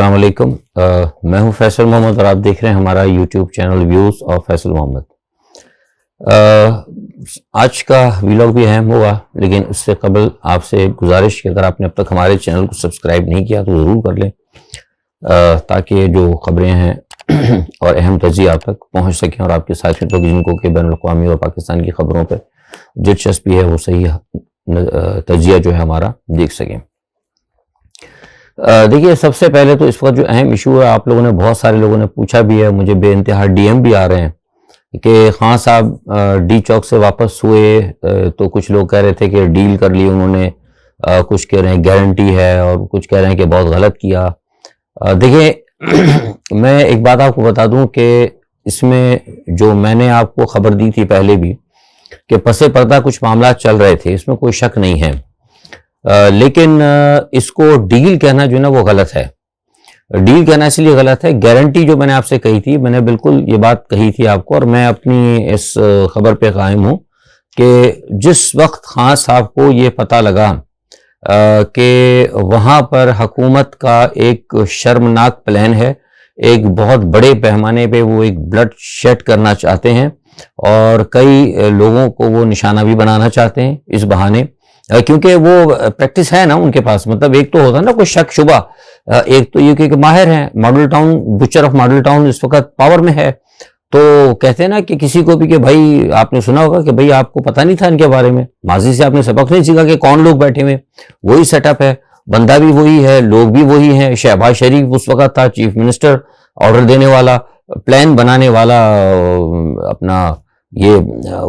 السلام علیکم، میں ہوں فیصل محمد اور آپ دیکھ رہے ہیں ہمارا YouTube channel views of Faisal Muhammad. آج کا ویلاگ بھی اہم ہوگا، لیکن اس سے قبل آپ سے گزارش کہ اگر آپ نے اب تک ہمارے چینل کو سبسکرائب نہیں کیا تو ضرور کر لیں، تاکہ جو خبریں ہیں اور اہم تجزیے آپ تک پہنچ سکیں اور آپ کے ساتھ لوگ جن کو کہ بین الاقوامی اور پاکستان کی خبروں پہ دلچسپی ہے وہ صحیح تجزیہ جو ہے ہمارا دیکھ سکیں۔ دیکھیے، سب سے پہلے تو اس وقت جو اہم ایشو ہے، آپ لوگوں نے بہت سارے لوگوں نے پوچھا بھی ہے، مجھے بے انتہا ڈی ایم بھی آ رہے ہیں کہ خان صاحب ڈی چوک سے واپس ہوئے تو کچھ لوگ کہہ رہے تھے کہ ڈیل کر لی انہوں نے، کچھ کہہ رہے ہیں گارنٹی ہے اور کچھ کہہ رہے ہیں کہ بہت غلط کیا۔ دیکھیں، میں ایک بات آپ کو بتا دوں کہ اس میں جو میں نے آپ کو خبر دی تھی پہلے بھی کہ پس پردہ کچھ معاملات چل رہے تھے، اس میں کوئی شک نہیں ہے، لیکن اس کو ڈیل کہنا جو ہے نا وہ غلط ہے۔ ڈیل کہنا اس لیے غلط ہے، گارنٹی جو میں نے آپ سے کہی تھی، میں نے بالکل یہ بات کہی تھی آپ کو، اور میں اپنی اس خبر پہ قائم ہوں کہ جس وقت خان صاحب کو یہ پتہ لگا کہ وہاں پر حکومت کا ایک شرمناک پلان ہے، ایک بہت بڑے پیمانے پہ وہ ایک بلڈ شیڈ کرنا چاہتے ہیں اور کئی لوگوں کو وہ نشانہ بھی بنانا چاہتے ہیں اس بہانے، کیونکہ وہ پریکٹس ہے نا ان کے پاس۔ مطلب ایک تو ہوتا ہے نا کوئی شک شبہ، ایک تو یہ کہ ماہر ہیں، Model Town butcher of Model Town اس وقت پاور میں ہے، تو کہتے ہیں نا کہ کسی کو بھی کہ بھائی آپ نے سنا ہوگا کہ بھائی آپ کو پتہ نہیں تھا ان کے بارے میں، ماضی سے آپ نے سبق نہیں سیکھا کہ کون لوگ بیٹھے ہوئے، وہی سیٹ اپ ہے، بندہ بھی وہی ہے، لوگ بھی وہی ہیں۔ شہباز شریف اس وقت تھا چیف منسٹر، آرڈر دینے والا، پلان بنانے والا اپنا یہ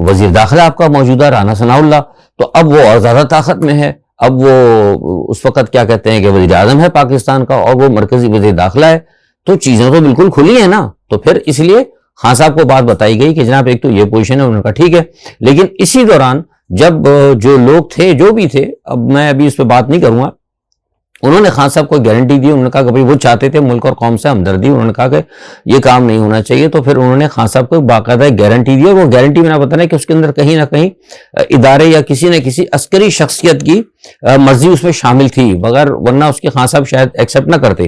وزیر داخلہ آپ کا موجودہ رانا ثناء اللہ، تو اب وہ اور زیادہ طاقت میں ہے، اب وہ اس وقت کیا کہتے ہیں کہ وزیر اعظم ہے پاکستان کا اور وہ مرکزی وزیر داخلہ ہے، تو چیزیں تو بالکل کھلی ہیں نا۔ تو پھر اس لیے خان صاحب کو بات بتائی گئی کہ جناب ایک تو یہ پوزیشن ہے، انہوں نے کہا ٹھیک ہے، لیکن اسی دوران جب جو لوگ تھے جو بھی تھے، اب میں ابھی اس پہ بات نہیں کروں گا، انہوں نے خان صاحب کو گارنٹی دی، انہوں نے کہا کہ بھائی وہ چاہتے تھے ملک اور قوم سے ہمدردی، انہوں نے کہا کہ یہ کام نہیں ہونا چاہیے، تو پھر انہوں نے خان صاحب کو باقاعدہ گارنٹی دی، اور وہ گارنٹی میں نے بتانا کہ اس کے اندر کہیں نہ کہیں ادارے یا کسی نہ کسی عسکری شخصیت کی مرضی اس میں شامل تھی، مگر ورنہ اس کے خان صاحب شاید ایکسیپٹ نہ کرتے۔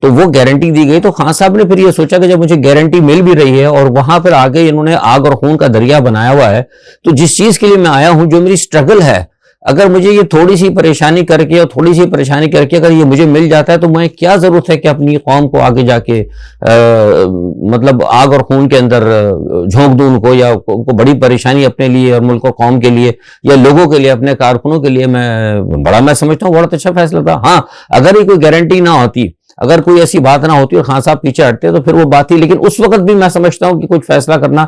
تو وہ گارنٹی دی گئی، تو خان صاحب نے پھر یہ سوچا کہ جب مجھے گارنٹی مل بھی رہی ہے اور وہاں پھر آگے انہوں نے آگ اور خون کا دریا بنایا ہوا ہے، تو جس چیز کے لیے میں آیا ہوں، جو میری سٹرگل ہے، اگر مجھے یہ تھوڑی سی پریشانی کر کے اور تھوڑی سی پریشانی کر کے اگر یہ مجھے مل جاتا ہے، تو میں کیا ضرورت ہے کہ اپنی قوم کو آگے جا کے مطلب آگ اور خون کے اندر جھونک دوں ان کو، یا ان کو بڑی پریشانی اپنے لیے اور ملک اور قوم کے لیے یا لوگوں کے لیے، اپنے کارکنوں کے لیے۔ میں سمجھتا ہوں بہت اچھا فیصلہ تھا۔ ہاں، اگر یہ کوئی گارنٹی نہ ہوتی، اگر کوئی ایسی بات نہ ہوتی اور خان صاحب پیچھے ہٹتے تو پھر وہ بات تھی، لیکن اس وقت بھی میں سمجھتا ہوں کہ کچھ فیصلہ کرنا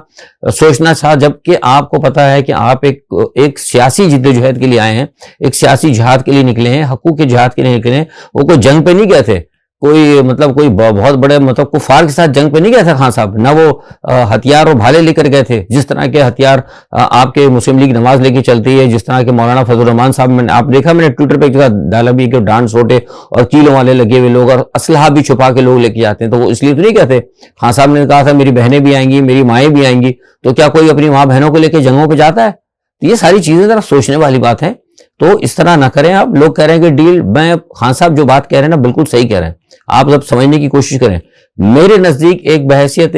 سوچنا تھا، جبکہ آپ کو پتا ہے کہ آپ ایک سیاسی جدوجہد کے لیے آئے ہیں، ایک سیاسی جہاد کے لیے نکلے ہیں، حقوق کے جہاد کے لیے نکلے ہیں۔ وہ کوئی جنگ پہ نہیں گئے تھے، کوئی بہت بڑے کفار کے ساتھ جنگ پہ نہیں گئے تھے خان صاحب، نہ وہ ہتھیار اور بھالے لے کر گئے تھے، جس طرح کے ہتھیار آپ کے مسلم لیگ نواز لے کے چلتی ہے، جس طرح کے مولانا فضل الرحمان صاحب، آپ دیکھا میں نے ٹویٹر پہ ایک جگہ ڈالا بھی کہ ڈانٹ سوٹے اور کیلوں والے لگے ہوئے لوگ اور اسلحہ بھی چھپا کے لوگ لے کے جاتے ہیں، تو وہ اس لیے تو نہیں کہتے۔ خان صاحب نے کہا تھا میری بہنیں بھی آئیں گی، میری مائیں بھی آئیں گی، تو کیا کوئی اپنی ماں بہنوں کو لے کے جنگوں پہ جاتا ہے؟ تو یہ ساری چیزیں ذرا سوچنے والی بات ہے، تو اس طرح نہ کریں آپ۔ لوگ کہہ رہے ہیں کہ ڈیل، میں خان صاحب جو بات کہہ رہے ہیں نا بالکل صحیح کہہ رہے ہیں، آپ جب سمجھنے کی کوشش کریں۔ میرے نزدیک ایک بحیثیت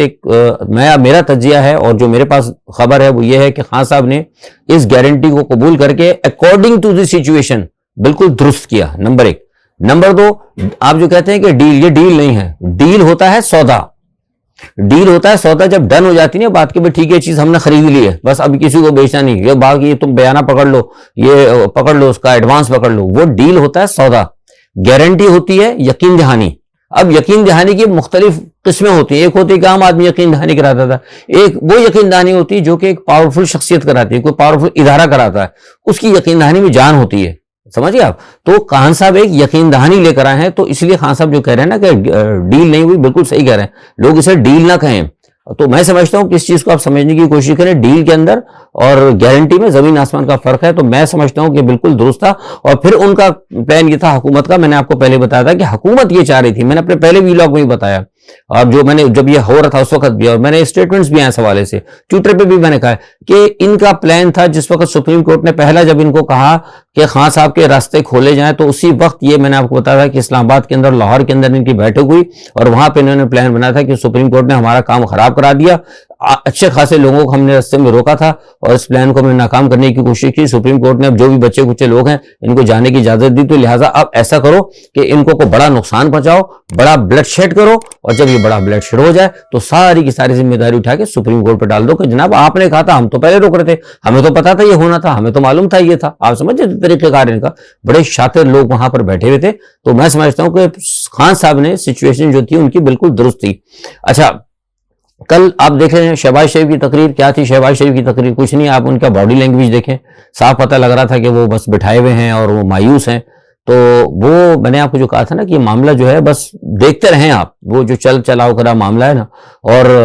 میرا تجزیہ ہے اور جو میرے پاس خبر ہے وہ یہ ہے کہ خان صاحب نے اس گارنٹی کو قبول کر کے اکارڈنگ ٹو دی سچویشن بالکل درست کیا، نمبر ایک۔ نمبر دو، آپ جو کہتے ہیں کہ ڈیل، یہ ڈیل نہیں ہے، ڈیل ہوتا ہے سودا، ڈیل ہوتا ہے سودا۔ جب ڈن ہو جاتی ہے بات کہ ٹھیک ہے چیز ہم نے خرید لی ہے، بس اب کسی کو بیچنا نہیں، یہ بات یہ تم بیانہ پکڑ لو، یہ پکڑ لو، اس کا ایڈوانس پکڑ لو، وہ ڈیل ہوتا ہے سودا۔ گارنٹی ہوتی ہے یقین دہانی۔ اب یقین دہانی کی مختلف قسمیں ہوتی ہیں، ایک ہوتی ہے کہ عام آدمی یقین دہانی کراتا تھا، ایک وہ یقین دہانی ہوتی ہے جو کہ ایک پاورفل شخصیت کراتی ہے، کوئی پاورفل ادارہ کراتا ہے، اس کی یقین دہانی میں جان ہوتی ہے، سمجھئے آپ۔ تو خان صاحب ایک یقین دہانی لے کر آئے ہیں، تو اس لیے خان صاحب جو کہہ رہے ہیں نا کہ ڈیل نہیں ہوئی، بالکل صحیح کہہ رہے ہیں، لوگ اسے ڈیل نہ کہیں۔ تو میں سمجھتا ہوں کہ اس چیز کو آپ سمجھنے کی کوشش کریں، ڈیل کے اندر اور گارنٹی میں زمین آسمان کا فرق ہے، تو میں سمجھتا ہوں کہ بالکل درست تھا۔ اور پھر ان کا پلان یہ تھا حکومت کا، میں نے آپ کو پہلے بتایا تھا کہ حکومت یہ چاہ رہی تھی، میں نے اپنے پہلے ویلاگ میں بھی بتایا، اور جو میں نے جب یہ ہو رہا تھا اس وقت بھی، اور میں نے اسٹیٹمنٹس بھی ہیں اس حوالے سے، ٹویٹر پہ بھی میں نے کہا کہ ان کا پلان تھا، جس وقت سپریم کورٹ نے پہلا جب ان کو کہا کہ خان صاحب کے راستے کھولے جائیں، تو اسی وقت یہ میں نے آپ کو بتایا تھا کہ اسلام آباد کے اندر، لاہور کے اندر ان کی بیٹھک ہوئی اور وہاں پہ انہوں نے پلان بنایا تھا کہ سپریم کورٹ نے ہمارا کام خراب کرا دیا، اچھے خاصے لوگوں کو ہم نے راستے میں روکا تھا اور اس پلان کو ہم نے ناکام کرنے کی کوشش کی۔ سپریم کورٹ نے اب جو بھی بچے کچے لوگ ہیں ان کو جانے کی اجازت دی، تو لہٰذا اب ایسا کرو کہ ان کو بڑا نقصان پہنچاؤ، بڑا بلڈ شیڈ کرو، اور جب یہ بڑا بلڈ شیڈ ہو جائے تو ساری کی ساری ذمہ داری اٹھا کے سپریم کورٹ پہ ڈال دو کہ جناب آپ نے کہا تھا، ہم تو پہلے روک رہے تھے، ہمیں تو پتا تھا یہ ہونا تھا، ہمیں تو معلوم تھا یہ تھا۔ آپ سمجھے طریقہ کار ان کا؟ بڑے شاطر لوگ وہاں پر بیٹھے ہوئے تھے۔ تو میں سمجھتا ہوں کہ خان صاحب نے سچویشن جو تھی ان کی بالکل درست تھی۔ اچھا، کل آپ دیکھ رہے ہیں شہباز شریف کی تقریر، کیا تھی شہباز شریف کی تقریر؟ کچھ نہیں، آپ ان کا باڈی لینگویج دیکھیں، صاف پتہ لگ رہا تھا کہ وہ بس بٹھائے ہوئے ہیں اور وہ مایوس ہیں۔ تو وہ میں نے آپ کو جو کہا تھا نا کہ یہ معاملہ جو ہے بس دیکھتے رہیں آپ، وہ جو چل چلاؤ کرا معاملہ ہے نا، اور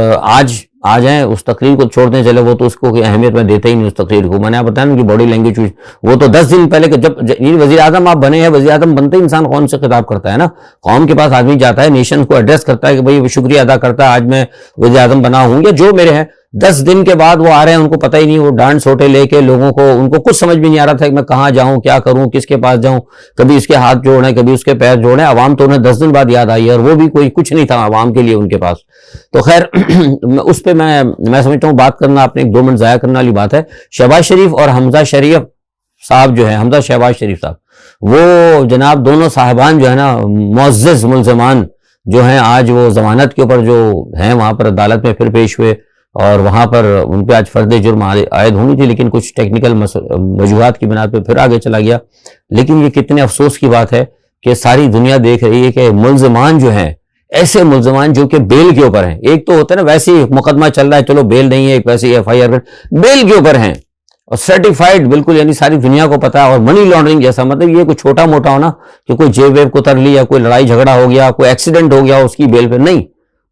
آ جائیں اس تقریر کو چھوڑنے چلے، وہ تو اس کو کوئی اہمیت میں دیتا ہی نہیں اس تقریر کو۔ میں نے آپ بتایا نا کہ باڈی لینگویج، وہ تو 10 دن پہلے جب وزیر اعظم آپ بنے ہیں، وزیر اعظم بنتے ہی انسان قوم سے خطاب کرتا ہے نا، قوم کے پاس آدمی جاتا ہے، نیشن کو ایڈریس کرتا ہے کہ بھائی شکریہ ادا کرتا ہے آج میں وزیر اعظم بنا ہوں، یا جو میرے ہیں۔ 10 دن کے بعد وہ آ رہے ہیں، ان کو پتہ ہی نہیں، وہ ڈانٹ سوٹے لے کے لوگوں کو، ان کو کچھ سمجھ بھی نہیں آ رہا تھا کہ میں کہاں جاؤں، کیا کروں، کس کے پاس جاؤں، کبھی اس کے ہاتھ جوڑیں، کبھی اس کے پیر جوڑیں۔ عوام تو انہیں 10 دن بعد یاد آئی ہے، اور وہ بھی کوئی کچھ نہیں تھا عوام کے لیے ان کے پاس۔ تو خیر اس پہ میں سمجھتا ہوں بات کرنا اپنے 2 منٹ ضائع کرنے والی بات ہے۔ شہباز شریف اور حمزہ شریف صاحب جو ہے، حمزہ شہباز شریف صاحب، وہ جناب دونوں صاحبان جو ہے نا، معزز ملزمان جو ہیں، آج وہ ضمانت کے اوپر جو ہیں وہاں پر عدالت میں پھر پیش ہوئے، اور وہاں پر ان پہ آج فرد جرم عائد ہونی تھی، لیکن کچھ ٹیکنیکل وجوہات کی بنا پہ پھر آگے چلا گیا۔ لیکن یہ کتنے افسوس کی بات ہے کہ ساری دنیا دیکھ رہی ہے کہ ملزمان جو ہیں، ایسے ملزمان جو کہ بیل کے اوپر ہیں، ایک تو ہوتا ہے نا ویسے ہی مقدمہ چل رہا ہے، چلو بیل نہیں ہے، ایک ویسے ہی FIR بیل کے اوپر ہیں اور سرٹیفائیڈ بالکل، یعنی ساری دنیا کو پتا ہے، اور منی لانڈرنگ جیسا، مطلب یہ کوئی چھوٹا موٹا ہونا کہ کوئی جیب ویب کو تر لی، یا کوئی لڑائی جھگڑا ہو گیا، کوئی ایکسیڈنٹ ہو گیا اس کی بیل پہ نہیں،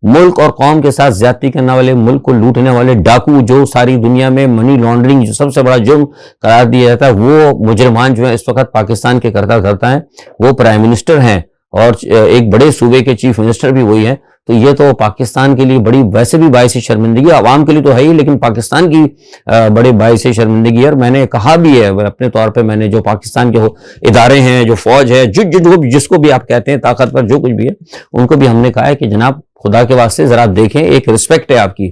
ملک اور قوم کے ساتھ زیادتی کرنے والے، ملک کو لوٹنے والے ڈاکو، جو ساری دنیا میں منی لانڈرنگ جو سب سے بڑا جرم قرار دیا جاتا ہے، وہ مجرمان جو ہیں اس وقت پاکستان کے کرتا دھرتا ہیں، وہ پرائم منسٹر ہیں اور ایک بڑے صوبے کے چیف منسٹر بھی وہی ہیں۔ تو یہ تو پاکستان کے لیے بڑی ویسے بھی باعث شرمندگی، عوام کے لیے تو ہے ہی، لیکن پاکستان کی بڑے باعث شرمندگی ہے۔ اور میں نے کہا بھی ہے اپنے طور پہ، میں نے جو پاکستان کے ادارے ہیں، جو فوج ہے، جس کو بھی آپ کہتے ہیں طاقتور جو کچھ بھی ہے، ان کو بھی ہم نے کہا ہے کہ جناب خدا کے واسطے ذرا دیکھیں، ایک رسپیکٹ ہے آپ کی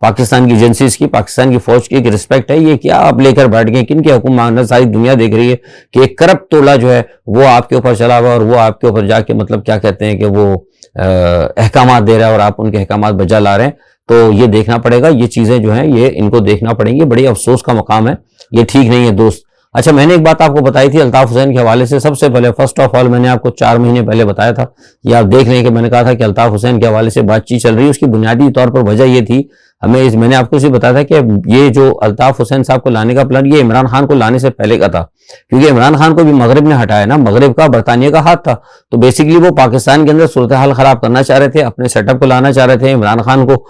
پاکستان کی ایجنسیز کی، پاکستان کی فوج کی ایک رسپیکٹ ہے، یہ کیا آپ لے کر بیٹھ گئے، کن کے حکم مانگنا؟ ساری دنیا دیکھ رہی ہے کہ ایک کرپٹ تولا جو ہے وہ آپ کے اوپر چلا ہوا، اور وہ آپ کے اوپر جا کے مطلب کیا کہتے ہیں کہ وہ احکامات دے رہا ہے اور آپ ان کے احکامات بجا لا رہے ہیں۔ تو یہ دیکھنا پڑے گا، یہ چیزیں جو ہیں یہ ان کو دیکھنا پڑیں گی، بڑی افسوس کا مقام ہے، یہ ٹھیک نہیں ہے دوست۔ اچھا، میں نے ایک بات آپ کو بتائی تھی الطاف حسین کے حوالے سے، سب سے پہلے فرسٹ آف آل میں نے آپ کو 4 مہینے پہلے بتایا تھا، یہ آپ دیکھ لیں کہ میں نے کہا تھا کہ الطاف حسین کے حوالے سے بات چیت چل رہی ہے، اس کی بنیادی طور پر وجہ یہ تھی، میں نے آپ کو اسے بتایا تھا کہ یہ جو الطاف حسین صاحب کو لانے کا پلان، یہ عمران خان کو لانے سے پہلے کا تھا، کیونکہ عمران خان کو بھی مغرب نے ہٹایا نا، مغرب کا برطانیہ کا ہاتھ تھا، تو بیسیکلی وہ پاکستان کے اندر صورتحال خراب کرنا چاہ رہے تھے، اپنے سیٹ اپ کو لانا چاہ رہے تھے، عمران خان کو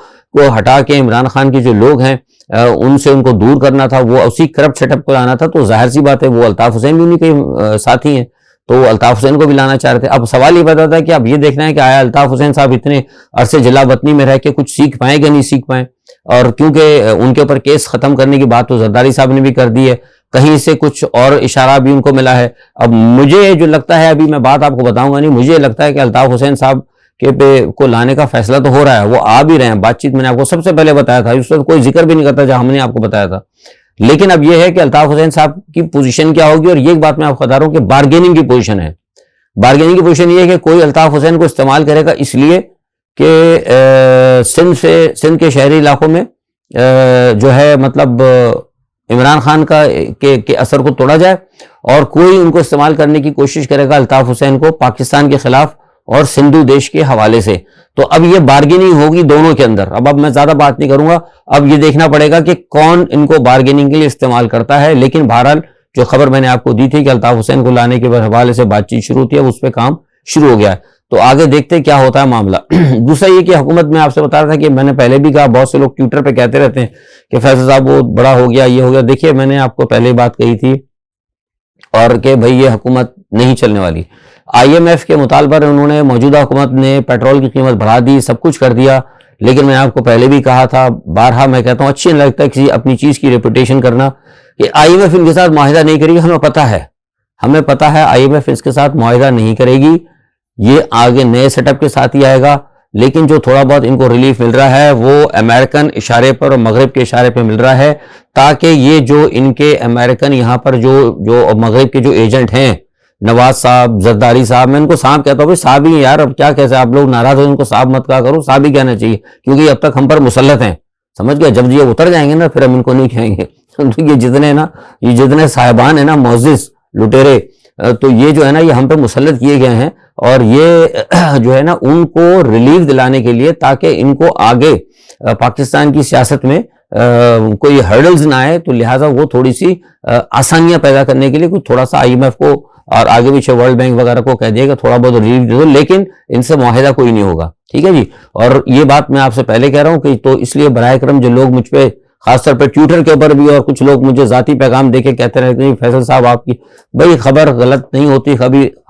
ہٹا کے عمران خان کے جو لوگ ہیں ان سے ان کو دور کرنا تھا، وہ اسی کرپٹ سیٹ اپ کو لانا تھا۔ تو ظاہر سی بات ہے وہ الطاف حسین بھی انہیں کے ساتھی ہیں، تو الطاف حسین کو بھی لانا چاہ رہے تھے۔ اب سوال یہ پیدا تھا کہ اب یہ دیکھنا ہے کہ آیا الطاف حسین صاحب اتنے عرصے جلا وطنی میں رہ کے کچھ سیکھ پائیں کہ نہیں سیکھ پائیں، اور کیونکہ ان کے اوپر کیس ختم کرنے کی بات تو زرداری صاحب نے بھی کر دی ہے، کہیں سے کچھ اور اشارہ بھی ان کو ملا ہے۔ اب مجھے جو لگتا ہے، ابھی میں بات آپ کو بتاؤں گا نہیں، مجھے لگتا ہے کہ الطاف حسین صاحب کو لانے کا فیصلہ تو ہو رہا ہے، وہ آ بھی رہے ہیں، بات چیت میں نے آپ کو سب سے پہلے بتایا تھا، اس وقت کوئی ذکر بھی نہیں کرتا جہاں ہم نے آپ کو بتایا تھا۔ لیکن اب یہ ہے کہ الطاف حسین صاحب کی پوزیشن کیا ہوگی، اور یہ ایک بات میں آپ کو بتا رہا ہوں کہ بارگیننگ کی پوزیشن ہے، بارگیننگ کی پوزیشن یہ ہے کہ کوئی الطاف حسین کو استعمال کرے گا اس لیے کہ سندھ کے شہری علاقوں میں جو ہے مطلب عمران خان کے اثر کو توڑا جائے، اور کوئی ان کو استعمال کرنے کی کوشش کرے گا الطاف حسین کو پاکستان کے خلاف اور سندھو دیش کے حوالے سے۔ تو اب یہ بارگیننگ ہوگی دونوں کے اندر۔ اب میں زیادہ بات نہیں کروں گا، اب یہ دیکھنا پڑے گا کہ کون ان کو بارگیننگ کے لیے استعمال کرتا ہے۔ لیکن بہرحال جو خبر میں نے آپ کو دی تھی کہ الطاف حسین کو لانے کے حوالے سے بات چیت شروع ہوتی ہے، اس پہ کام شروع ہو گیا ہے، تو آگے دیکھتے کیا ہوتا ہے معاملہ۔ دوسرا یہ کہ حکومت میں آپ سے بتا رہا تھا کہ میں نے پہلے بھی کہا، بہت سے لوگ ٹویٹر پہ کہتے رہتے ہیں کہ فیصل صاحب وہ بڑا ہو گیا، یہ ہو گیا۔ دیکھیے میں نے آپ کو پہلے بات کہی تھی اور کہ بھئی یہ حکومت نہیں چلنے والی۔ IMF کے مطالبہ پر انہوں نے، موجودہ حکومت نے پیٹرول کی قیمت بڑھا دی، سب کچھ کر دیا، لیکن میں آپ کو پہلے بھی کہا تھا، بارہا میں کہتا ہوں، اچھی نہیں لگتا کسی اپنی چیز کی ریپوٹیشن کرنا، کہ IMF ان کے ساتھ معاہدہ نہیں کرے گی، ہمیں پتہ ہے ہمیں پتا ہے IMF اس کے ساتھ معاہدہ نہیں کرے گی, یہ آگے نئے سیٹ اپ کے ساتھ ہی آئے گا, لیکن جو تھوڑا بہت ان کو ریلیف مل رہا ہے وہ امریکن اشارے پر اور مغرب کے اشارے پہ مل رہا ہے, تاکہ یہ جو ان کے امریکن یہاں پر جو مغرب کے جو ایجنٹ ہیں, نواز صاحب, زرداری صاحب, میں ان کو صاحب کہتا ہوں, بھائی صاحب ہی یار, اب کیا کیسے آپ لوگ ناراض ہو, ان کو صاحب مت کہا کرو, صاحب ہی کہنا چاہیے, کیونکہ اب تک ہم پر مسلط ہیں, سمجھ گیا. جب یہ اتر جائیں گے نا پھر ہم ان کو نہیں کہیں گے. یہ جتنے صاحبان ہیں نا, معزز لٹیرے, تو یہ جو ہے نا یہ ہم پہ مسلط کیے گئے ہیں, اور یہ جو ہے نا ان کو ریلیف دلانے کے لیے, تاکہ ان کو آگے پاکستان کی سیاست میں کوئی ہرڈلز نہ آئے, تو لہٰذا وہ تھوڑی سی آسانیاں پیدا کرنے کے لیے کچھ تھوڑا سا IMF کو اور آگے پیچھے ورلڈ بینک وغیرہ کو کہہ دیا کہ تھوڑا بہت ریلیف دے دو, لیکن ان سے معاہدہ کوئی نہیں ہوگا. ٹھیک ہے جی. اور یہ بات میں آپ سے پہلے کہہ رہا ہوں کہ تو اس لیے براہ کرم جو لوگ مجھ پہ خاص طور پہ ٹویٹر کے اوپر بھی, اور کچھ لوگ مجھے ذاتی پیغام دے کے کہتے رہتے ہیں فیصل صاحب آپ کی, بھائی خبر غلط نہیں ہوتی,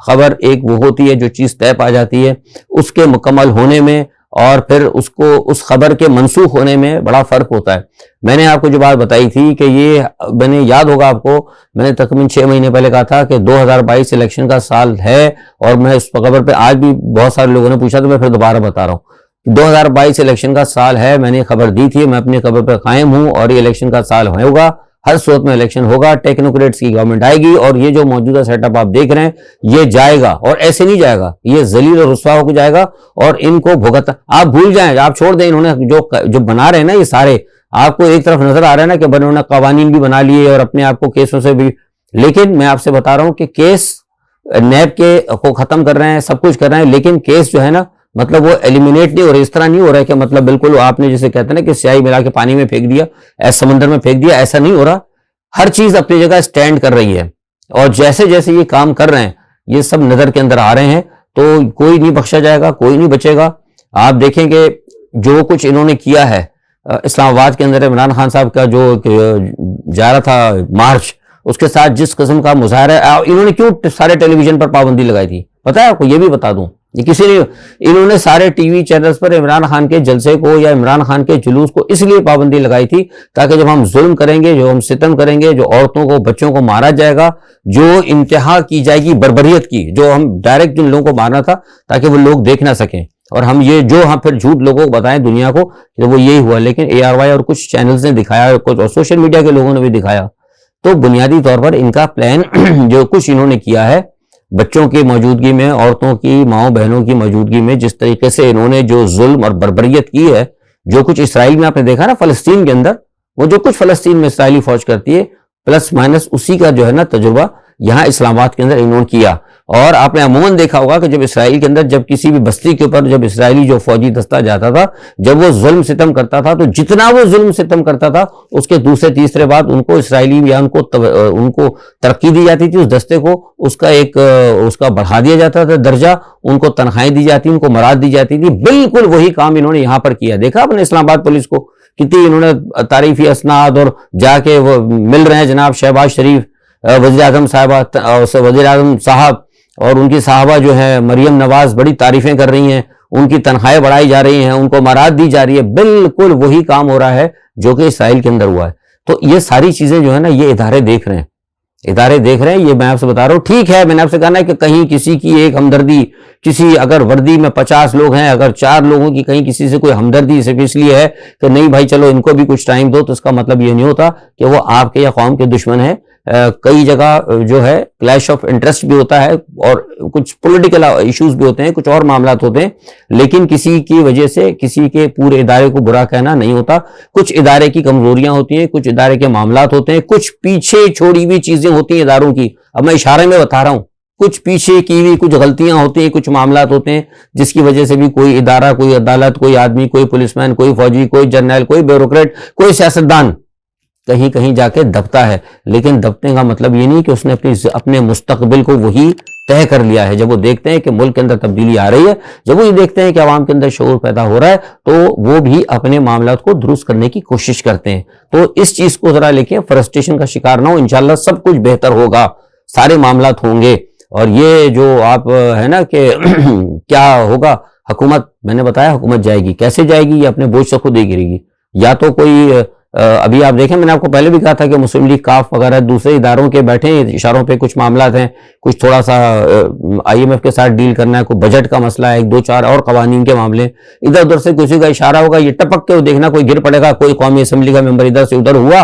خبر ایک وہ ہوتی ہے جو چیز طے پا جاتی ہے, اس کے مکمل ہونے میں اور پھر اس خبر کے منسوخ ہونے میں بڑا فرق ہوتا ہے. میں نے آپ کو جو بات بتائی تھی کہ یہ, میں نے یاد ہوگا آپ کو, میں نے تقریباً 6 مہینے پہلے کہا تھا کہ 2022 الیکشن کا سال ہے, اور میں اس خبر پہ آج بھی بہت سارے لوگوں نے پوچھا تو میں پھر دوبارہ بتا رہا ہوں, 2022 الیکشن کا سال ہے, میں نے خبر دی تھی, میں اپنی خبر پہ قائم ہوں, اور یہ الیکشن کا سال ہوگا, ہر صورت میں الیکشن ہوگا, ٹیکنوکریٹس کی گورنمنٹ آئے گی, اور یہ جو موجودہ سیٹ اپ آپ دیکھ رہے ہیں یہ جائے گا, اور ایسے نہیں جائے گا, یہ ذلیل اور رسوا ہو کے جائے گا, اور ان کو آپ بھول جائیں, آپ چھوڑ دیں, انہوں نے جو بنا رہے ہیں نا یہ سارے, آپ کو ایک طرف نظر آ رہا ہے نا کہ انہوں نے قوانین بھی بنا لیے اور اپنے آپ کو کیسوں سے بھی, لیکن میں آپ سے بتا رہا ہوں کہ کیس نیب کے کو ختم کر رہے ہیں, سب کچھ کر رہے ہیں, لیکن کیس جو ہے نا مطلب وہ ایلیمینیٹ نہیں ہو رہا, اس طرح نہیں ہو رہا ہے کہ مطلب بالکل آپ نے جسے کہتے ہیں نا کہ سیاہی ملا کے پانی میں پھینک دیا, سمندر میں پھینک دیا, ایسا نہیں ہو رہا. ہر چیز اپنی جگہ سٹینڈ کر رہی ہے, اور جیسے جیسے یہ کام کر رہے ہیں یہ سب نظر کے اندر آ رہے ہیں, تو کوئی نہیں بخشا جائے گا, کوئی نہیں بچے گا. آپ دیکھیں کہ جو کچھ انہوں نے کیا ہے اسلام آباد کے اندر, عمران خان صاحب کا جو جا رہا تھا مارچ, اس کے ساتھ جس قسم کا مظاہرہ, انہوں نے کیوں سارے ٹیلی ویژن پر پابندی لگائی تھی پتا ہے آپ کو, یہ بھی بتا دوں, یہ کسی نے, انہوں نے سارے ٹی وی چینلز پر عمران خان کے جلسے کو یا عمران خان کے جلوس کو اس لیے پابندی لگائی تھی تاکہ جب ہم ظلم کریں گے, جو ہم ستم کریں گے, جو عورتوں کو بچوں کو مارا جائے گا, جو انتہا کی جائے گی بربریت کی, جو ہم ڈائریکٹ جن لوگوں کو مارنا تھا تاکہ وہ لوگ دیکھ نہ سکیں, اور ہم یہ جو ہم پھر جھوٹ لوگوں کو بتائیں دنیا کو کہ وہ یہی ہوا, لیکن ARY اور کچھ چینلز نے دکھایا, کچھ اور سوشل میڈیا کے لوگوں نے بھی دکھایا. تو بنیادی طور پر ان کا پلان جو کچھ انہوں نے کیا ہے بچوں کی موجودگی میں, عورتوں کی, ماؤں بہنوں کی موجودگی میں, جس طریقے سے انہوں نے جو ظلم اور بربریت کی ہے, جو کچھ اسرائیل میں آپ نے دیکھا نا فلسطین کے اندر, وہ جو کچھ فلسطین میں اسرائیلی فوج کرتی ہے پلس مائنس اسی کا جو ہے نا تجربہ یہاں اسلام آباد کے اندر انہوں نے کیا. اور آپ نے عموماً دیکھا ہوگا کہ جب اسرائیل کے اندر, جب کسی بھی بستی کے اوپر جب اسرائیلی جو فوجی دستہ جاتا تھا, جب وہ ظلم ستم کرتا تھا, تو جتنا وہ ظلم ستم کرتا تھا اس کے دوسرے تیسرے بعد ان کو اسرائیلی یا ان کو ترقی دی جاتی تھی, اس دستے کو اس کا بڑھا دیا جاتا تھا درجہ, ان کو تنخواہیں دی جاتی, ان کو مراد دی جاتی تھی. بالکل وہی کام انہوں نے یہاں پر کیا. دیکھا آپ نے اسلام آباد پولیس کو کتنی انہوں نے تعریفی اسناد, اور جا کے وہ مل رہے ہیں جناب شہباز شریف, وزیر اعظم صاحب اور ان کی صاحبہ جو ہے مریم نواز, بڑی تعریفیں کر رہی ہیں, ان کی تنخواہیں بڑھائی جا رہی ہیں, ان کو مراد دی جا رہی ہے. بالکل وہی کام ہو رہا ہے جو کہ اسرائیل کے اندر ہوا ہے. تو یہ ساری چیزیں جو ہے نا یہ ادارے دیکھ رہے ہیں, یہ میں آپ سے بتا رہا ہوں. ٹھیک ہے, میں نے آپ سے کہا نا کہ کہیں کسی کی ایک ہمدردی, کسی اگر وردی میں 50 لوگ ہیں, اگر 4 لوگوں کی کہیں کسی سے کوئی ہمدردی صرف اس لیے ہے کہ نہیں بھائی چلو ان کو بھی کچھ ٹائم دو, تو اس کا مطلب یہ نہیں ہوتا کہ وہ آپ کے یا قوم کے دشمن ہیں. کئی جگہ جو ہے کلیش آف انٹرسٹ بھی ہوتا ہے, اور کچھ پولیٹیکل ایشوز بھی ہوتے ہیں, کچھ اور معاملات ہوتے ہیں, لیکن کسی کی وجہ سے کسی کے پورے ادارے کو برا کہنا نہیں ہوتا. کچھ ادارے کی کمزوریاں ہوتی ہیں, کچھ ادارے کے معاملات ہوتے ہیں, کچھ پیچھے چھوڑی ہوئی چیزیں ہوتی ہیں اداروں کی. اب میں اشارے میں بتا رہا ہوں, کچھ پیچھے کی ہوئی کچھ غلطیاں ہوتی ہیں, کچھ معاملات ہوتے ہیں جس کی وجہ سے بھی کوئی ادارہ, کوئی عدالت, کوئی آدمی, کوئی پولیس مین, کوئی فوجی, کوئی جرنیل, کوئی بیوروکریٹ, کوئی سیاستدان کہیں کہیں جا کے دبتا ہے. لیکن دبنے کا مطلب یہ نہیں کہ اس نے اپنے مستقبل کو وہی طے کر لیا ہے. جب وہ دیکھتے ہیں کہ ملک کے اندر تبدیلی آ رہی ہے, جب وہ یہ دیکھتے ہیں کہ عوام کے اندر شعور پیدا ہو رہا ہے, تو وہ بھی اپنے معاملات کو درست کرنے کی کوشش کرتے ہیں. تو اس چیز کو ذرا لے کے فرسٹریشن کا شکار نہ ہو, انشاءاللہ سب کچھ بہتر ہوگا, سارے معاملات ہوں گے. اور یہ جو آپ ہے نا کہ کیا ہوگا, حکومت, میں نے بتایا حکومت جائے گی, کیسے جائے گی, یہ اپنے بوجھ سے خود ہی گرے گی. یا تو کوئی ابھی آپ دیکھیں میں نے آپ کو پہلے بھی کہا تھا کہ مسلم لیگ کاف وغیرہ دوسرے اداروں کے بیٹھے اشاروں پہ کچھ معاملات ہیں, کچھ تھوڑا سا آئی ایم ایف کے ساتھ ڈیل کرنا ہے, کوئی بجٹ کا مسئلہ ہے, 2-4 اور قوانین کے معاملے, ادھر ادھر سے کسی کا اشارہ ہوگا, یہ ٹپک کے دیکھنا کوئی گر پڑے گا, کوئی قومی اسمبلی کا ممبر ادھر سے ادھر ہوا,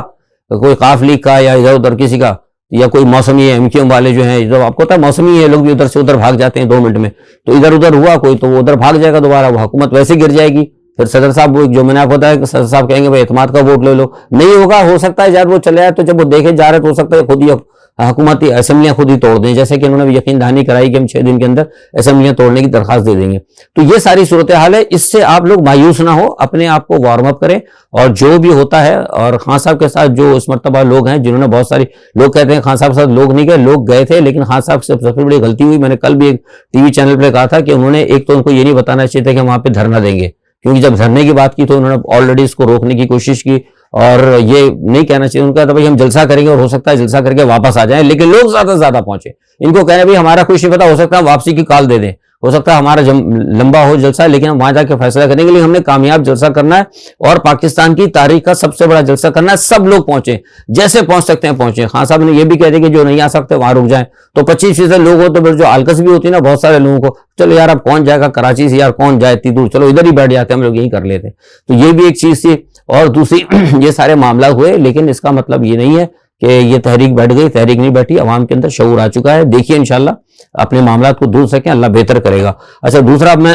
کوئی قاف لیگ کا یا ادھر ادھر کسی کا, یا کوئی موسمی ایم کیو ایم والے جو ہیں, جو آپ کو پتا ہے موسمی ہے, لوگ بھی ادھر سے ادھر بھاگ جاتے ہیں 2 منٹ میں, تو ادھر ادھر ہوا کوئی تو وہ ادھر بھاگ جائے گا دوبارہ, وہ حکومت ویسے گر جائے گی. پھر صدر صاحب جو میں نے آپ کو بتایا کہ صدر صاحب کہیں گے بھائی اعتماد کا ووٹ لے لو, نہیں ہوگا, ہو سکتا ہے شاید وہ چلے جائے, تو جب وہ دیکھے جا رہے تو ہو سکتا ہے خود ہی حکومتی اسمبلیاں خود ہی توڑ دیں, جیسے کہ انہوں نے بھی یقین دہانی کرائی کہ ہم 6 دن کے اندر اسمبلیاں توڑنے کی درخواست دے دیں گے. تو یہ ساری صورتحال ہے, اس سے آپ لوگ مایوس نہ ہو, اپنے آپ کو وارم اپ کریں, اور جو بھی ہوتا ہے, اور خان صاحب کے ساتھ جو اس مرتبہ لوگ ہیں جنہوں نے بہت ساری لوگ کہتے ہیں خان صاحب کے ساتھ لوگ نہیں گئے, لوگ گئے تھے, لیکن خان صاحب سے سب سے بڑی غلطی ہوئی, میں نے کل بھی ایک ٹی وی چینل پہ کہا تھا کہ انہوں نے ایک تو ان کو یہ نہیں بتانا چاہیے تھا کہ ہم وہاں پہ دھرنا دیں گے, کیونکہ جب دھرنے کی بات کی تو انہوں نے آلریڈی اس کو روکنے کی کوشش کی, اور یہ نہیں کہنا چاہیے, ان کا تھا بھائی ہم جلسہ کریں گے اور ہو سکتا ہے جلسہ کر کے واپس آ جائیں, لیکن لوگ زیادہ سے زیادہ پہنچے. ان کو کہنا بھی ہمارا کچھ نہیں پتا, ہو سکتا ہے واپسی کی کال دے دیں, ہو سکتا ہے ہمارا لمبا ہو جلسہ, لیکن ہم وہاں جا کے فیصلہ کریں گے, لیکن ہم نے کامیاب جلسہ کرنا ہے اور پاکستان کی تاریخ کا سب سے بڑا جلسہ کرنا ہے. سب لوگ پہنچے, جیسے پہنچ سکتے ہیں پہنچے. خان صاحب نے یہ بھی کہہ دیا کہ جو نہیں آ سکتے وہاں رک جائیں, تو 25% لوگ ہو تو پھر جو آلکس بھی ہوتی ہے نا بہت سارے لوگوں کو, چلو یار اب کون جائے گا کراچی سے, یار کون جائے اتنی دور, چلو ادھر ہی بیٹھ جاتے, ہم لوگ یہی کر لیتے. تو یہ بھی ایک چیز تھی. اور دوسری یہ سارے معاملات ہوئے, لیکن اس کا مطلب یہ نہیں ہے کہ یہ تحریک بیٹھ گئی, تحریک نہیں بیٹھی, عوام کے اندر شعور آ چکا ہے. دیکھیے انشاءاللہ اپنے معاملات کو دور سکیں, اللہ بہتر کرے گا. اچھا دوسرا اب میں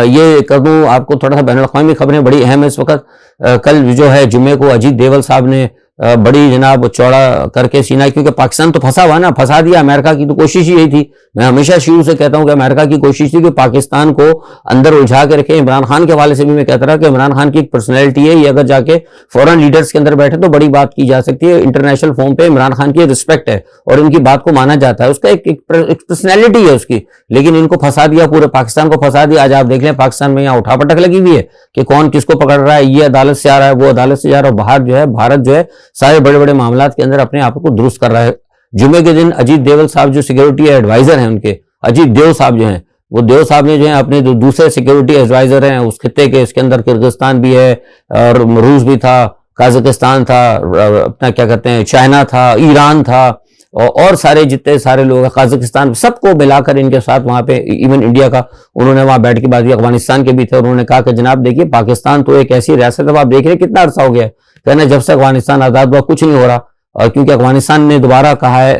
یہ کر دوں آپ کو تھوڑا سا بین الاقوامی خبریں بڑی اہم ہیں اس وقت. کل جو ہے جمعے کو اجیت دیول صاحب نے بڑی جناب چوڑا کر کے سینہ, کیونکہ پاکستان تو پھنسا ہوا نا, پھنسا دیا. امریکہ کی تو کوشش یہی تھی, میں ہمیشہ شروع سے کہتا ہوں کہ امریکہ کی کوشش تھی کہ پاکستان کو اندر الجھا کے رکھے. عمران خان کے حوالے سے بھی میں کہتا رہا کہ عمران خان کی ایک پرسنالٹی ہے, یہ اگر جا کے فورن لیڈرز کے اندر بیٹھے تو بڑی بات کی جا سکتی ہے. انٹرنیشنل فورم پہ عمران خان کی رسپیکٹ ہے اور ان کی بات کو مانا جاتا ہے, اس کا ایک پرسنالٹی ہے اس کی, لیکن ان کو پھنسا دیا, پورے پاکستان کو پھنسا دیا. آج آپ دیکھ لیں پاکستان میں یہاں اٹھا پٹک لگی ہوئی ہے کہ کون کس کو پکڑ رہا ہے, یہ عدالت سے آ رہا ہے, وہ عدالت سے جا رہا ہے, باہر جو ہے بھارت جو ہے سارے بڑے بڑے معاملات کے اندر اپنے آپ کو درست کر رہا ہے. جمعے کے دن اجیت دیول صاحب جو سیکیورٹی ایڈوائزر ہیں ان کے, اجیت دیو صاحب جو ہیں, وہ دیو صاحب نے جو ہے اپنے جو دوسرے سیکیورٹی ایڈوائزر ہیں اس خطے کے, اس کے اندر کرغزستان بھی ہے اور روس بھی تھا, قازقستان تھا, اپنا کیا کہتے ہیں چائنا تھا, ایران تھا, اور سارے جتنے سارے لوگ ہیں قازقستان, سب کو ملا کر ان کے ساتھ وہاں پہ ایون انڈیا کا انہوں نے وہاں بیٹھ کے بات کی. افغانستان کے بھی تھے, انہوں نے کہا کہ جناب دیکھیے پاکستان تو ایک ایسی ریاست ہے, آپ دیکھ رہے کتنا عرصہ ہو گیا ہے, کہنا جب سے افغانستان آزاد ہوا کچھ نہیں ہو رہا, اور کیونکہ افغانستان نے دوبارہ کہا ہے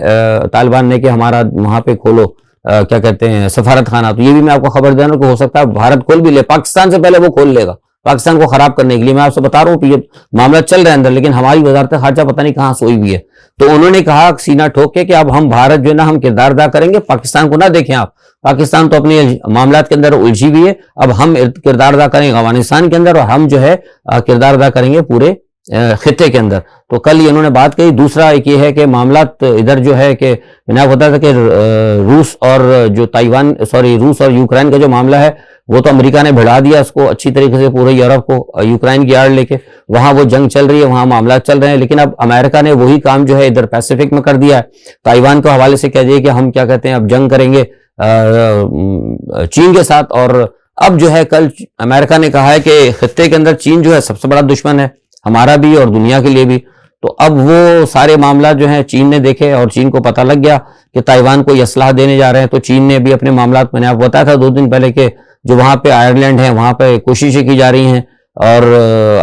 طالبان نے کہ ہمارا وہاں پہ کھولو کیا کہتے ہیں سفارت خانہ. تو یہ بھی میں آپ کو خبر دے رہا ہوں کہ ہو سکتا ہے بھارت کھول بھی لے, پاکستان سے پہلے وہ کھول لے گا, پاکستان کو خراب کرنے کے لیے. میں آپ سے بتا رہا ہوں کہ یہ معاملہ چل رہا ہے اندر, لیکن ہماری وزارت خارجہ پتہ نہیں کہاں سوئی ہوئی ہے. تو انہوں نے کہا سینہ ٹھوک کے کہ اب ہم بھارت جو ہے نا ہم کردار ادا کریں گے, پاکستان کو نہ دیکھیں آپ, پاکستان تو اپنے معاملات کے اندر الجھی ہوئی ہے, اب ہم کردار ادا کریں گے افغانستان کے اندر, اور ہم جو ہے کردار ادا کریں گے پورے خطے کے اندر. تو کل یہ انہوں نے بات کہی. دوسرا ایک یہ ہے کہ معاملات ادھر جو ہے کہ میں نے آپ کو بتایا تھا کہ روس اور جو روس اور یوکرائن کا جو معاملہ ہے وہ تو امریکہ نے بڑھا دیا اس کو اچھی طریقے سے, پورے یورپ کو یوکرائن کی آڑ لے کے, وہاں وہ جنگ چل رہی ہے, وہاں معاملات چل رہے ہیں. لیکن اب امریکہ نے وہی کام جو ہے ادھر پیسیفک میں کر دیا ہے, تائیوان کے حوالے سے کہہ دیا کہ ہم کیا کہتے ہیں اب جنگ کریں گے چین کے ساتھ. اور اب جو ہے کل امریکہ نے کہا ہے کہ خطے کے اندر چین جو ہے سب سے بڑا دشمن ہے, ہمارا بھی اور دنیا کے لیے بھی. تو اب وہ سارے معاملات جو ہیں چین نے دیکھے, اور چین کو پتہ لگ گیا کہ تائیوان کو یہ اسلحہ دینے جا رہے ہیں. تو چین نے بھی اپنے معاملات, میں نے آپ کو بتایا تھا 2 دن پہلے کہ جو وہاں پہ آئرلینڈ ہے وہاں پہ کوششیں کی جا رہی ہیں, اور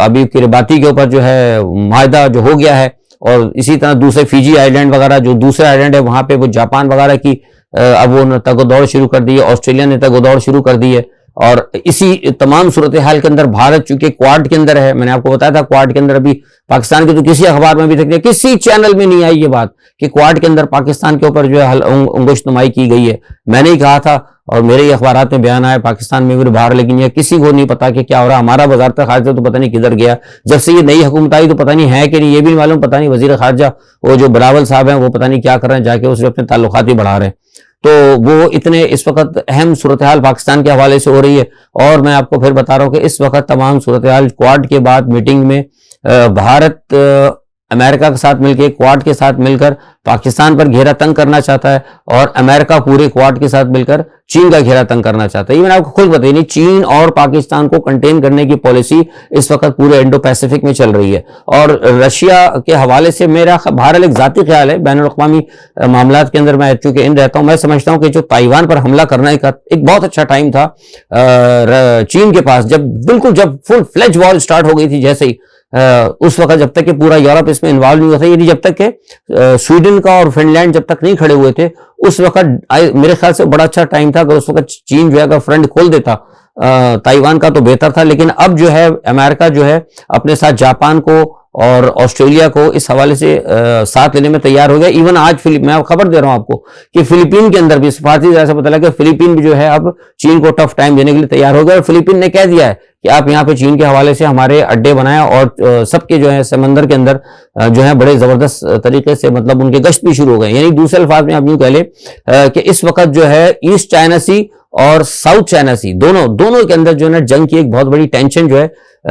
ابھی کرباتی کے اوپر جو ہے معاہدہ جو ہو گیا ہے, اور اسی طرح دوسرے فیجی آئی لینڈ وغیرہ جو دوسرے آئی لینڈ ہے وہاں پہ وہ جاپان وغیرہ کی اب وہ تگ و دوڑ شروع کر دی ہے, آسٹریلیا نے تگ و دوڑ شروع کر دی ہے. اور اسی تمام صورتحال کے اندر بھارت چونکہ کوارڈ کے اندر ہے, میں نے آپ کو بتایا تھا کوارڈ کے اندر ابھی پاکستان کے تو کسی اخبار میں بھی تک کسی چینل میں نہیں آئی یہ بات کہ کوارڈ کے اندر پاکستان کے اوپر جو ہے انگشت نمائی کی گئی ہے. میں نے ہی کہا تھا اور میرے ہی اخبارات میں بیان آیا پاکستان میں بھی باہر, لیکن یہ کسی کو نہیں پتا کہ کیا ہو رہا. ہمارا وزارت خارجہ تو پتہ نہیں کدھر گیا, جب سے یہ نئی حکومت آئی تو پتہ نہیں ہے کہ نہیں یہ بھی نہیں معلوم, پتہ نہیں وزیر خارجہ وہ جو بلاول صاحب ہیں وہ پتہ نہیں کیا کر رہے ہیں, جا کے اسے اپنے تعلقات ہی بڑھا رہے ہیں. تو وہ اتنے اس وقت اہم صورتحال پاکستان کے حوالے سے ہو رہی ہے. اور میں آپ کو پھر بتا رہا ہوں کہ اس وقت تمام صورتحال کوارڈ کے بعد میٹنگ میں بھارت امریکہ کے ساتھ مل کے، کواد کے ساتھ مل کر پاکستان پر گھیرا تنگ کرنا چاہتا ہے، اور امریکہ پورے کواد کے ساتھ مل کر چین کا گھیرا تنگ کرنا چاہتا ہے۔ یہ میں نے آپ کو خود بتائی نہیں، چین اور پاکستان کو کنٹین کرنے کی پالیسی اس وقت پورے انڈو پیسفک میں چل رہی ہے۔ اور رشیا کے حوالے سے میرا بہرحال ایک ذاتی خیال ہے، بین الاقوامی معاملات کے اندر میں چونکہ ان رہتا ہوں، میں سمجھتا ہوں کہ جو تائیوان پر حملہ کرنا ایک بہت اچھا ٹائم تھا چین کے پاس، جب فل فلیج وار سٹارٹ ہو گئی تھی جیسے ہی، اس وقت جب تک کہ پورا یورپ اس میں انوالو نہیں ہوا تھا، یعنی جب تک کہ سویڈن کا اور فن لینڈ جب تک نہیں کھڑے ہوئے تھے، اس وقت میرے خیال سے بڑا اچھا ٹائم تھا۔ اگر اس وقت چین جو ہے اگر فرنٹ کھول دیتا تائیوان کا تو بہتر تھا، لیکن اب جو ہے امریکہ جو ہے اپنے ساتھ جاپان کو اور آسٹریلیا کو اس حوالے سے ساتھ لینے میں تیار ہو گیا۔ ایون آج میں خبر دے رہا ہوں آپ کو کہ فلپین کے اندر بھی سفارتی ذرائع سے پتہ لگا کہ فلپین بھی جو ہے اب چین کو ٹف ٹائم دینے کے لیے تیار ہو گیا، اور فلپین نے کہہ دیا ہے کہ آپ یہاں پہ چین کے حوالے سے ہمارے اڈے بنائیں، اور سب کے جو ہے سمندر کے اندر جو ہے بڑے زبردست طریقے سے مطلب ان کے گشت بھی شروع ہو گئے۔ یعنی دوسرے الفاظ میں آپ یوں کہہ لیں کہ اس وقت جو ہے ایسٹ چائنا سی اور ساؤتھ چائنا سی دونوں کے اندر جو ہے جنگ کی ایک بہت بڑی ٹینشن جو ہے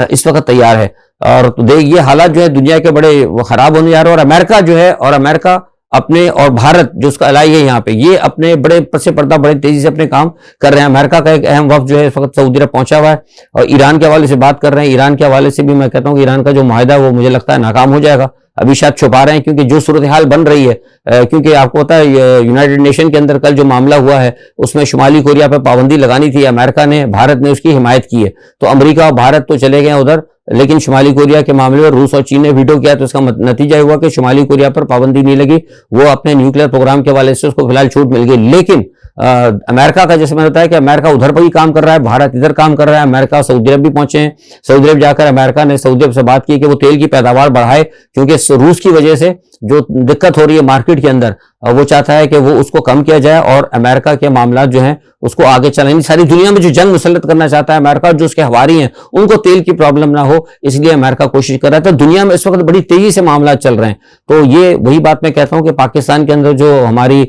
اس وقت تیار ہے، اور یہ حالات جو ہے دنیا کے بڑے خراب ہونے جا رہے ہیں۔ اور امریکہ جو ہے، اور امریکہ اپنے، اور بھارت جو اس کا الائی ہے یہاں پہ، یہ اپنے بڑے پس پردہ بڑے تیزی سے اپنے کام کر رہے ہیں۔ امریکہ کا ایک اہم وفد جو ہے اس وقت سعودی عرب پہنچا ہوا ہے، اور ایران کے حوالے سے بات کر رہے ہیں۔ ایران کے حوالے سے بھی میں کہتا ہوں کہ ایران کا جو معاہدہ ہے وہ مجھے لگتا ہے ناکام ہو جائے گا، ابھی شاید چھپا رہے ہیں، کیونکہ جو صورتحال بن رہی ہے، کیونکہ آپ کو پتا ہے یونائٹڈ نیشن کے اندر کل جو معاملہ ہوا ہے اس میں شمالی کوریا پہ پابندی لگانی تھی، امریکہ نے، بھارت نے اس کی حمایت کی ہے، تو امریکہ اور بھارت تو چلے گئے ادھر، لیکن شمالی کوریا کے معاملے میں روس اور چین نے ویٹو کیا، تو اس کا نتیجہ ہوا کہ شمالی کوریا پر پابندی نہیں لگی، وہ اپنے نیوکلیر پروگرام کے حوالے سے اس کو فی الحال چھوٹ مل گئی۔ لیکن امریکہ کا جیسے میں نے بتایا کہ امریکہ ادھر پر بھی کام کر رہا ہے، بھارت ادھر کام کر رہا ہے، امریکہ سعودی عرب بھی پہنچے ہیں، سعودی عرب جا کر امریکہ نے سعودی عرب سے بات کی کہ وہ تیل کی پیداوار بڑھائے، کیونکہ روس کی وجہ سے جو دقت ہو رہی ہے مارکیٹ کے اندر، وہ چاہتا ہے کہ وہ اس کو کم کیا جائے، اور امریکہ کے معاملات جو ہیں اس کو آگے چلائیں۔ ساری دنیا میں جو جنگ مسلط کرنا چاہتا ہے امریکہ، جو اس کے ہواری ہیں ان کو تیل کی پرابلم نہ ہو، اس لیے امریکہ کوشش کر رہا ہے۔ تو دنیا میں اس وقت بڑی تیزی سے معاملات چل رہے ہیں، تو یہ وہی بات میں کہتا ہوں کہ پاکستان کے اندر جو ہماری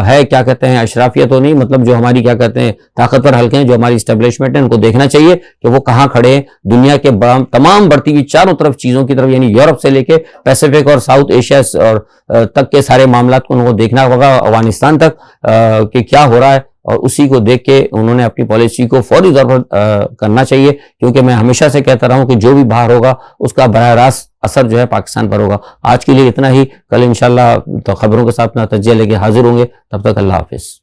ہے کیا کہتے ہیں اشرافیت تو نہیں، مطلب جو ہماری کیا کہتے ہیں طاقتور حلقے ہیں، جو ہماری اسٹیبلشمنٹ ہے، ان کو دیکھنا چاہیے کہ وہ کہاں کھڑے ہیں دنیا کے تمام بڑھتی ہوئی چاروں طرف چیزوں کی طرف، یعنی یورپ سے لے کے پیسفک اور ساؤتھ ایشیا اور تک کے سارے معاملات کو ان کو دیکھنا ہوگا، افغانستان تک کہ کیا ہو رہا ہے، اور اسی کو دیکھ کے انہوں نے اپنی پالیسی کو فوری طور پر کرنا چاہیے، کیونکہ میں ہمیشہ سے کہتا رہا ہوں کہ جو بھی باہر ہوگا اس کا براہ راست اثر جو ہے پاکستان پر ہوگا۔ آج کے لیے اتنا ہی، کل انشاءاللہ تو خبروں کے ساتھ اپنا تجزیہ لے کے حاضر ہوں گے، تب تک اللہ حافظ۔